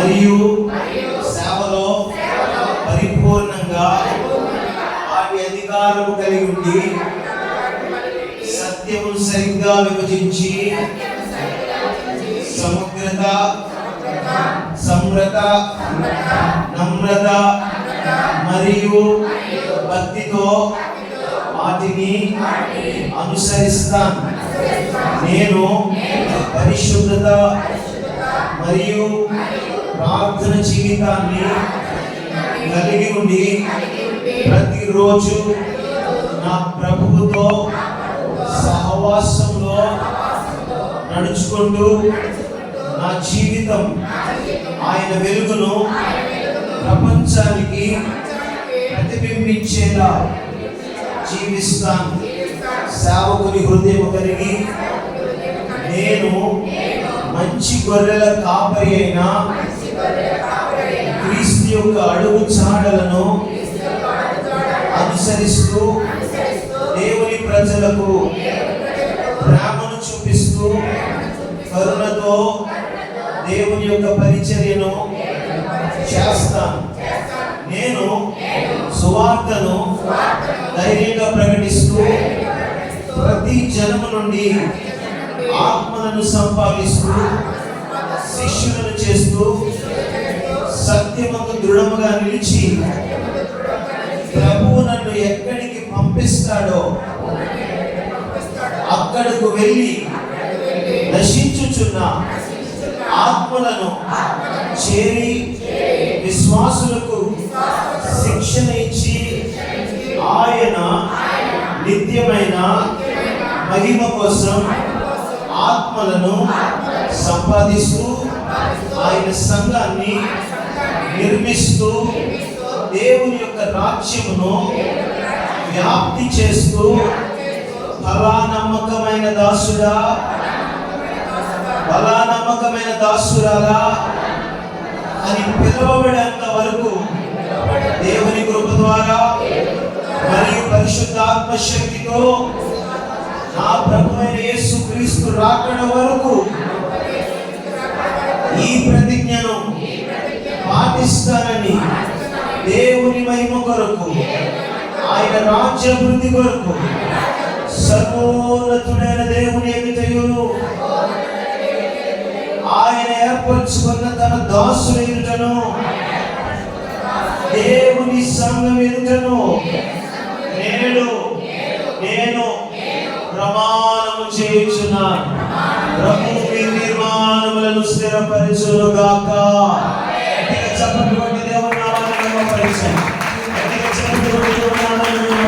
మరియు సేవలో పరిపూర్ణంగా వాటి అధికారము కలిగి ఉండి సత్యమును సరిగ్గా విభజించి సమగ్రత, సమ్రత, నమ్రత మరియు భక్తితో వాటిని అనుసరిస్తాను. నేను పరిశుద్ధత మరియు ప్రార్థన జీవితాన్ని కలిగి ఉండి ప్రతిరోజు నా ప్రభువుతో సహవాసంలో నడుచుకుంటూ నా జీవితం ఆయన వెలుగును ప్రపంచానికి ప్రతిబింబించేలా జీవిస్తాను. సేవకుని హృదయం కలిగి నేను మంచి గొర్రెల కాపరి అయిన క్రీస్తు యొక్క అడుగు చాడలను అనుసరిస్తూ దేవుని ప్రజలకు ప్రేమను చూపిస్తూ కరుణతో దేవుని యొక్క పరిచర్యను చేస్తాను. నేను సువార్తను ధైర్యంగా ప్రకటిస్తూ ప్రతి జనము నుండి ఆత్మలను సంపాదిస్తూ శిష్యులను చేస్తూ సత్యముకు దృఢముగా నిలిచి ప్రభువు నన్ను ఎక్కడికి పంపిస్తాడో అక్కడకు వెళ్ళి నశించుచున్న ఆత్మలను చేరి విశ్వాసులకు శిక్షణ ఇచ్చి ఆయన నిత్యమైన మహిమ కోసం ఆత్మలను సంపాదిస్తూ ఆయన సంఘాన్ని నిర్మిస్తూ దేవుని యొక్క రాజ్యమును వ్యాప్తి చేస్తూ బలా నమ్మకమైన దాసుడా, బలా నమ్మకమైన దాసురాలా అని పిలువబడేంత వరకు దేవుని కృప ద్వారా మరియు పరిశుద్ధాత్మ శక్తితో నా ప్రభువైన యేసు క్రీస్తు రాకడ వరకు ఈ ప్రతిజ్ఞను పాటిస్తానని దేవుని మహిమ కొరకు, ఆయన రాజ్యాభివృద్ధి కొరకు సర్వోన్నతుడైన దేవుని ఎదుటను ఆయన ఏర్పరచుకున్న తన దాసుల ఎదుటను దేవుని సంఘం ఎదుటను నేను ప్రమాణము చేయుచున్నాను. ప్రభువు మీ నిర్మాణములను స్థిరపరచును గాక. చప్పట్లు కొట్టి దేవుని నామమును మహిమపరచండి.